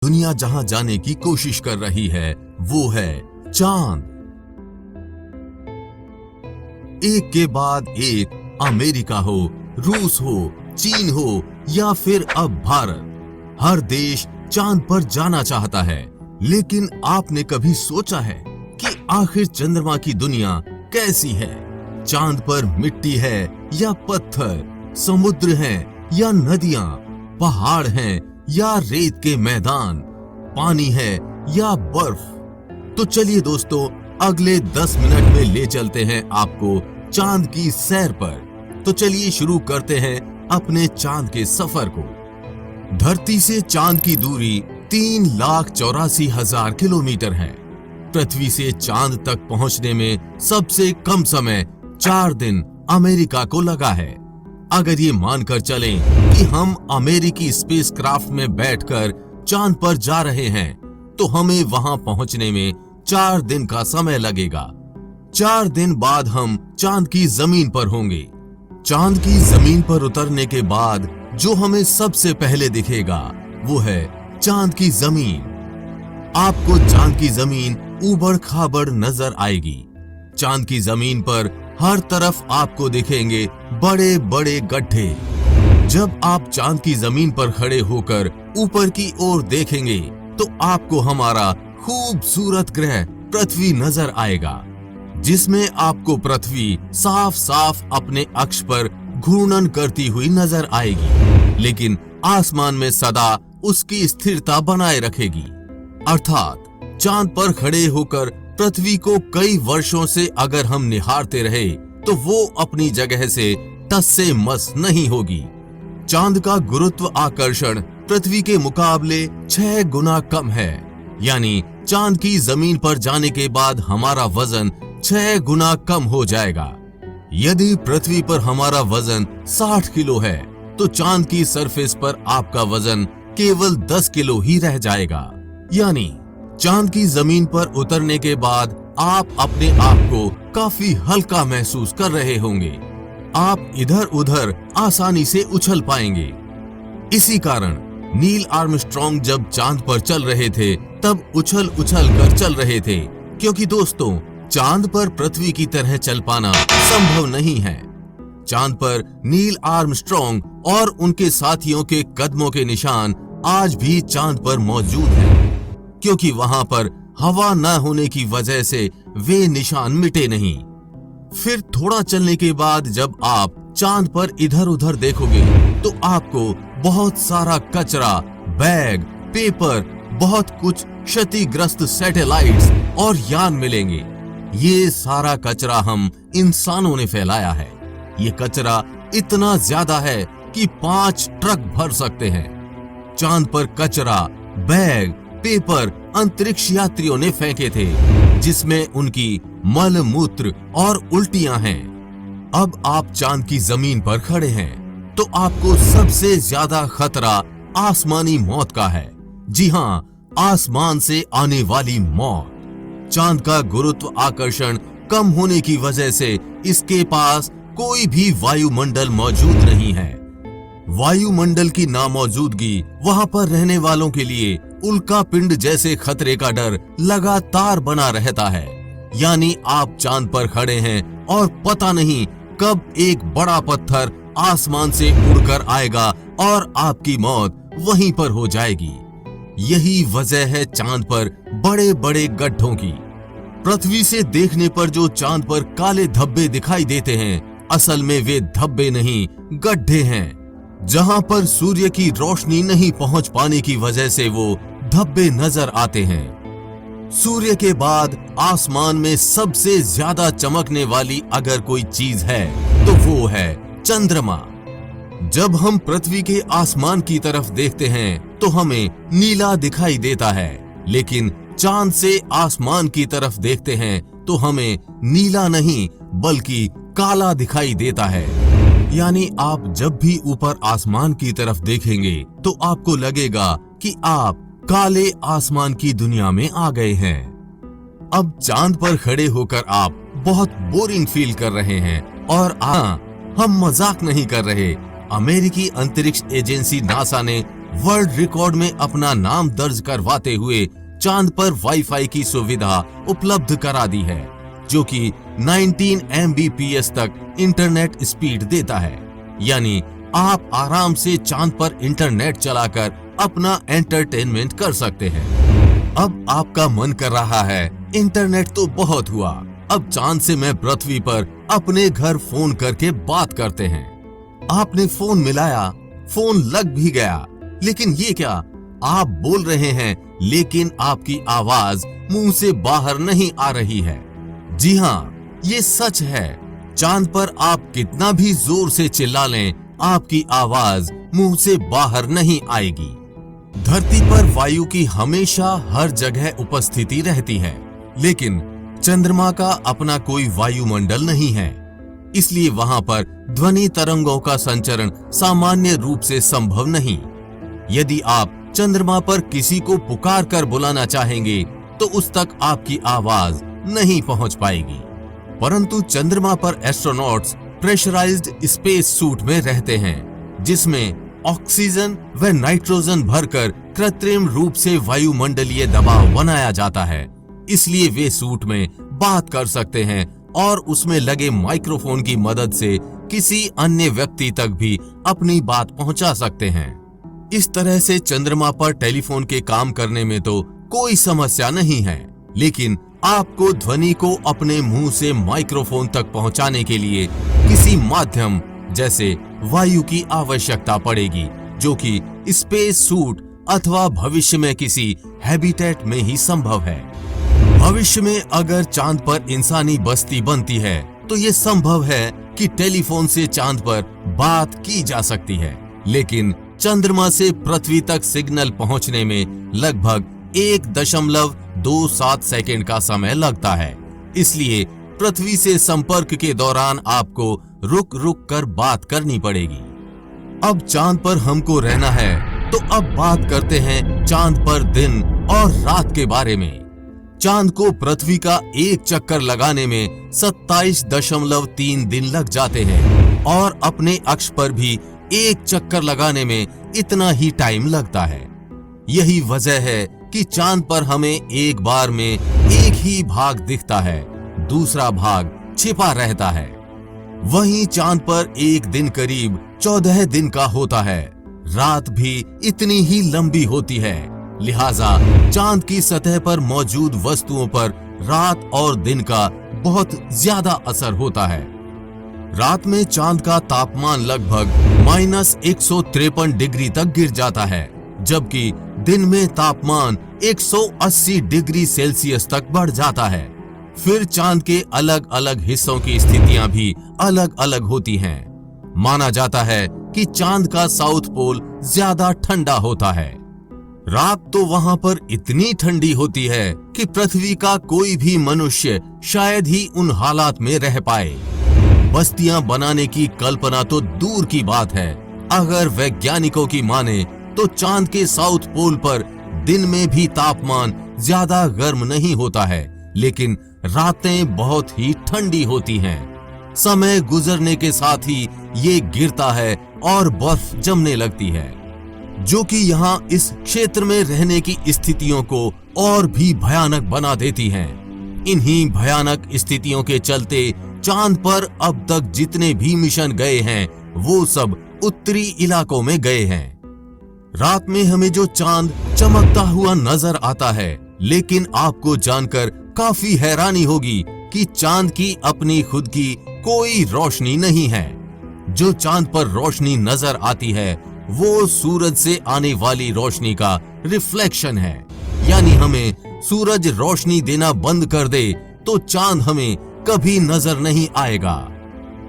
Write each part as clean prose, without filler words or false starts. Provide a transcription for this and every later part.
दुनिया जहां जाने की कोशिश कर रही है वो है चांद। एक के बाद एक, अमेरिका हो, रूस हो, चीन हो या फिर अब भारत, हर देश चांद पर जाना चाहता है। लेकिन आपने कभी सोचा है कि आखिर चंद्रमा की दुनिया कैसी है? चांद पर मिट्टी है या पत्थर, समुद्र है या नदियां, पहाड़ हैं या रेत के मैदान, पानी है या बर्फ? तो चलिए दोस्तों, अगले 10 मिनट में ले चलते हैं आपको चांद की सैर पर। तो चलिए शुरू करते हैं अपने चांद के सफर को। धरती से चांद की दूरी 3,84,000 किलोमीटर है। पृथ्वी से चांद तक पहुंचने में सबसे कम समय 4 दिन अमेरिका को लगा है। अगर ये मानकर चलें कि हम अमेरिकी स्पेसक्राफ्ट में बैठकर चांद पर जा रहे हैं, तो हमें वहां पहुंचने में 4 दिन का समय लगेगा। 4 दिन बाद हम चांद की जमीन पर होंगे। चांद की जमीन पर उतरने के बाद जो हमें सबसे पहले दिखेगा वो है चांद की जमीन। आपको चांद की जमीन ऊबड़ खाबड़ नजर आएगी। चांद की जमीन पर हर तरफ आपको दिखेंगे बड़े बड़े गड्ढे। जब आप चांद की जमीन पर खड़े होकर ऊपर की ओर देखेंगे तो आपको हमारा खूबसूरत ग्रह पृथ्वी नजर आएगा, जिसमें आपको पृथ्वी साफ साफ अपने अक्ष पर घूर्णन करती हुई नजर आएगी, लेकिन आसमान में सदा उसकी स्थिरता बनाए रखेगी। अर्थात चांद पर खड़े होकर पृथ्वी को कई वर्षों से अगर हम निहारते रहे तो वो अपनी जगह से टस से मस नहीं होगी। चांद का गुरुत्व आकर्षण पृथ्वी के मुकाबले 6 गुना कम है, यानी चांद की जमीन पर जाने के बाद हमारा वजन 6 गुना कम हो जाएगा। यदि पृथ्वी पर हमारा वजन 60 किलो है तो चांद की सरफेस पर आपका वजन केवल 10 किलो ही रह जाएगा। यानी चांद की जमीन पर उतरने के बाद आप अपने आप को काफी हल्का महसूस कर रहे होंगे। आप इधर उधर आसानी से उछल पाएंगे। इसी कारण नील आर्मस्ट्रॉन्ग जब चांद पर चल रहे थे तब उछल उछल कर चल रहे थे, क्योंकि दोस्तों चांद पर पृथ्वी की तरह चल पाना संभव नहीं है। चांद पर नील आर्मस्ट्रॉन्ग और उनके साथियों के कदमों के निशान आज भी चांद पर मौजूद हैं, क्योंकि वहां पर हवा न होने की वजह से वे निशान मिटे नहीं। फिर थोड़ा चलने के बाद जब आप चांद पर इधर उधर देखोगे तो आपको बहुत सारा कचरा, बैग, पेपर, बहुत कुछ क्षतिग्रस्त सैटेलाइट्स और यान मिलेंगे। ये सारा कचरा हम इंसानों ने फैलाया है। ये कचरा इतना ज्यादा है कि 5 ट्रक भर सकते हैं। चांद पर कचरा, बैग, पेपर अंतरिक्ष यात्रियों ने फेंके थे, जिसमें उनकी मल मूत्र और उल्टियां हैं। अब आप चांद की जमीन पर खड़े हैं तो आपको सबसे ज्यादा खतरा आसमानी मौत का है। जी हां, आसमान से आने वाली मौत। चांद का गुरुत्व आकर्षण कम होने की वजह से इसके पास कोई भी वायुमंडल मौजूद नहीं है। वायुमंडल की नामौजूदगी वहां पर रहने वालों के लिए उल्का पिंड जैसे खतरे का डर लगातार बना रहता है। यानी आप चांद पर खड़े हैं और पता नहीं कब एक बड़ा पत्थर आसमान से उड़कर आएगा और आपकी मौत वहीं पर हो जाएगी। यही वजह है चांद पर बड़े बड़े गड्ढों की। पृथ्वी से देखने पर जो चांद पर काले धब्बे दिखाई देते हैं, असल में वे धब्बे नहीं, गड्ढे हैं। जहां पर सूर्य की रोशनी नहीं पहुंच पाने की वजह से वो धब्बे नजर आते हैं। सूर्य के बाद आसमान में सबसे ज्यादा चमकने वाली अगर कोई चीज है तो वो है चंद्रमा। जब हम पृथ्वी के आसमान की तरफ देखते हैं तो हमें नीला दिखाई देता है, लेकिन चांद से आसमान की तरफ देखते हैं तो हमें नीला नहीं बल्कि काला दिखाई देता है। यानी आप जब भी ऊपर आसमान की तरफ देखेंगे तो आपको लगेगा कि आप काले आसमान की दुनिया में आ गए हैं। अब चांद पर खड़े होकर आप बहुत बोरिंग फील कर रहे हैं, और हम मजाक नहीं कर रहे। अमेरिकी अंतरिक्ष एजेंसी नासा ने वर्ल्ड रिकॉर्ड में अपना नाम दर्ज करवाते हुए चांद पर वाईफाई की सुविधा उपलब्ध करा दी है, जो कि 19 Mbps तक इंटरनेट स्पीड देता है। यानी आप आराम से चांद पर इंटरनेट चलाकर अपना एंटरटेनमेंट कर सकते हैं। अब आपका मन कर रहा है इंटरनेट तो बहुत हुआ, अब चांद से मैं पृथ्वी पर अपने घर फोन करके बात करते हैं। आपने फोन मिलाया, फोन लग भी गया, लेकिन ये क्या, आप बोल रहे हैं लेकिन आपकी आवाज मुंह से बाहर नहीं आ रही है। जी हाँ, ये सच है। चांद पर आप कितना भी जोर से चिल्ला लें, आपकी आवाज मुंह से बाहर नहीं आएगी। धरती पर वायु की हमेशा हर जगह उपस्थिति रहती है, लेकिन चंद्रमा का अपना कोई वायुमंडल नहीं है, इसलिए वहां पर ध्वनि तरंगों का संचरण सामान्य रूप से संभव नहीं। यदि आप चंद्रमा पर किसी को पुकार कर बुलाना चाहेंगे तो उस तक आपकी आवाज नहीं पहुंच पाएगी। परंतु चंद्रमा पर एस्ट्रोनॉट्स प्रेशराइज्ड स्पेस सूट में रहते हैं, जिसमें ऑक्सीजन व नाइट्रोजन भरकर कृत्रिम रूप से वायुमंडलीय दबाव बनाया जाता है। इसलिए वे सूट में बात कर सकते हैं और उसमें लगे माइक्रोफोन की मदद से किसी अन्य व्यक्ति तक भी अपनी बात पहुंचा सकते हैं। इस तरह से चंद्रमा पर टेलीफोन के काम करने में तो कोई समस्या नहीं है, लेकिन आपको ध्वनि को अपने मुंह से माइक्रोफोन तक पहुंचाने के लिए किसी माध्यम जैसे वायु की आवश्यकता पड़ेगी, जो कि स्पेस सूट अथवा भविष्य में किसी हैबिटेट में ही संभव है। भविष्य में अगर चांद पर इंसानी बस्ती बनती है तो ये संभव है कि टेलीफोन से चांद पर बात की जा सकती है, लेकिन चंद्रमा से पृथ्वी तक सिग्नल पहुंचने में लगभग 1.27 सेकंड का समय लगता है। इसलिए पृथ्वी से संपर्क के दौरान आपको रुक रुक कर बात करनी पड़ेगी। अब चांद पर हमको रहना है, तो अब बात करते हैं चांद पर दिन और रात के बारे में। चांद को पृथ्वी का एक चक्कर लगाने में 27.3 दिन लग जाते हैं और अपने अक्ष पर भी एक चक्कर लगाने में इतना ही टाइम लगता है। यही वजह है कि चांद पर हमें एक बार में एक ही भाग दिखता है, दूसरा भाग छिपा रहता है। वहीं चांद पर एक दिन करीब 14 दिन का होता है, रात भी इतनी ही लंबी होती है। लिहाजा चांद की सतह पर मौजूद वस्तुओं पर रात और दिन का बहुत ज्यादा असर होता है। रात में चांद का तापमान लगभग -153 डिग्री तक गिर जाता है, जबकि दिन में तापमान 180 डिग्री सेल्सियस तक बढ़ जाता है। फिर चांद के अलग अलग हिस्सों की स्थितियां भी अलग अलग होती हैं। माना जाता है कि चांद का साउथ पोल ज्यादा ठंडा होता है। रात तो वहां पर इतनी ठंडी होती है कि पृथ्वी का कोई भी मनुष्य शायद ही उन हालात में रह पाए। बस्तियां बनाने की कल्पना तो दूर की बात है। अगर वैज्ञानिकों की माने तो चांद के साउथ पोल पर दिन में भी तापमान ज्यादा गर्म नहीं होता है, लेकिन रातें बहुत ही ठंडी होती हैं। समय गुजरने के साथ ही ये गिरता है और बर्फ जमने लगती है, जो कि यहाँ इस क्षेत्र में रहने की स्थितियों को और भी भयानक बना देती हैं। इन्हीं भयानक स्थितियों के चलते चांद पर अब तक जितने भी मिशन गए हैं वो सब उत्तरी इलाकों में गए हैं। रात में हमें जो चांद चमकता हुआ नजर आता है, लेकिन आपको जानकर काफी हैरानी होगी कि चांद की अपनी खुद की कोई रोशनी नहीं है। जो चांद पर रोशनी नजर आती है वो सूरज से आने वाली रोशनी का रिफ्लेक्शन है। यानी हमें सूरज रोशनी देना बंद कर दे तो चांद हमें कभी नजर नहीं आएगा।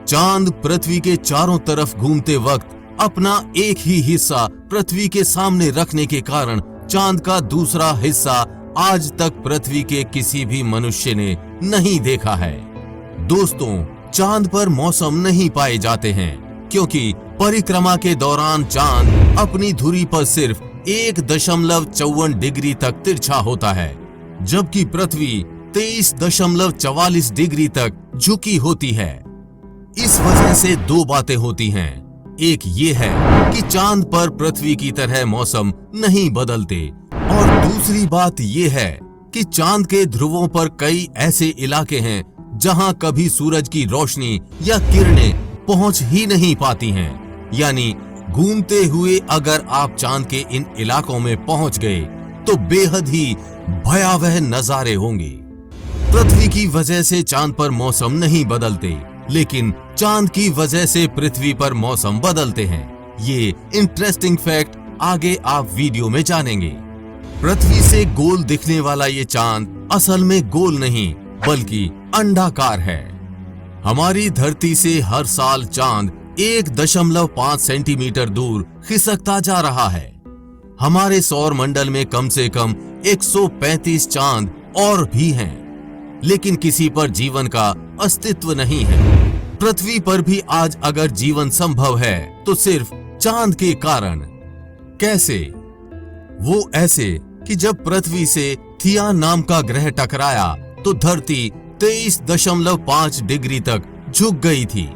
चांद पृथ्वी के चारों तरफ घूमते वक्त अपना एक ही हिस्सा पृथ्वी के सामने रखने के कारण चांद का दूसरा हिस्सा आज तक पृथ्वी के किसी भी मनुष्य ने नहीं देखा है। दोस्तों, चांद पर मौसम नहीं पाए जाते हैं, क्योंकि परिक्रमा के दौरान चांद अपनी धुरी पर सिर्फ 1.54 डिग्री तक तिरछा होता है, जबकि पृथ्वी 23.44 डिग्री तक झुकी होती है। इस वजह से दो बातें होती हैं। एक ये है कि चांद पर पृथ्वी की तरह मौसम नहीं बदलते, और दूसरी बात ये है कि चांद के ध्रुवों पर कई ऐसे इलाके हैं जहां कभी सूरज की रोशनी या किरणें पहुंच ही नहीं पाती हैं। यानी घूमते हुए अगर आप चांद के इन इलाकों में पहुंच गए तो बेहद ही भयावह नजारे होंगे। पृथ्वी की वजह से चांद पर मौसम नहीं बदलते, लेकिन चांद की वजह से पृथ्वी पर मौसम बदलते हैं। ये इंटरेस्टिंग फैक्ट आगे आप वीडियो में जानेंगे। पृथ्वी से गोल दिखने वाला ये चांद असल में गोल नहीं बल्कि अंडाकार है। हमारी धरती से हर साल चांद 1.5 सेंटीमीटर दूर खिसकता जा रहा है। हमारे सौर मंडल में कम से कम 135 चांद और भी हैं, लेकिन किसी पर जीवन का अस्तित्व नहीं है। पृथ्वी पर भी आज अगर जीवन संभव है तो सिर्फ चांद के कारण। कैसे? वो ऐसे कि जब पृथ्वी से थिया नाम का ग्रह टकराया तो धरती 23.5 डिग्री तक झुक गई थी,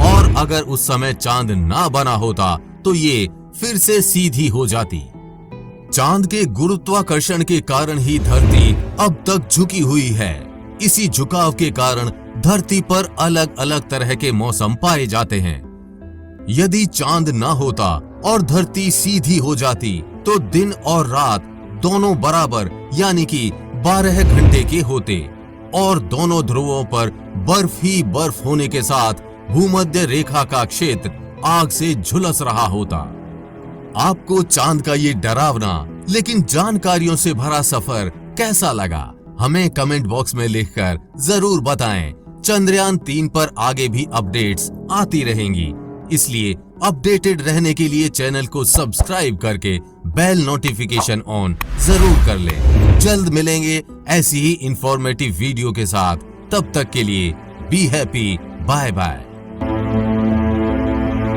और अगर उस समय चांद ना बना होता तो ये फिर से सीधी हो जाती। चांद के गुरुत्वाकर्षण के कारण ही धरती अब तक झुकी हुई है। इसी झुकाव के कारण धरती पर अलग अलग तरह के मौसम पाए जाते हैं। यदि चांद ना होता और धरती सीधी हो जाती तो दिन और रात दोनों बराबर यानी कि 12 घंटे के होते, और दोनों ध्रुवों पर बर्फ ही बर्फ होने के साथ भूमध्य रेखा का क्षेत्र आग से झुलस रहा होता। आपको चांद का ये डरावना लेकिन जानकारियों से भरा सफर कैसा लगा? हमें कमेंट बॉक्स में लिखकर जरूर बताएं। चंद्रयान 3 पर आगे भी अपडेट्स आती रहेंगी, इसलिए अपडेटेड रहने के लिए चैनल को सब्सक्राइब करके बेल नोटिफिकेशन ऑन जरूर कर लें। जल्द मिलेंगे ऐसी ही इंफॉर्मेटिव वीडियो के साथ। तब तक के लिए बी हैप्पी, बाय बाय।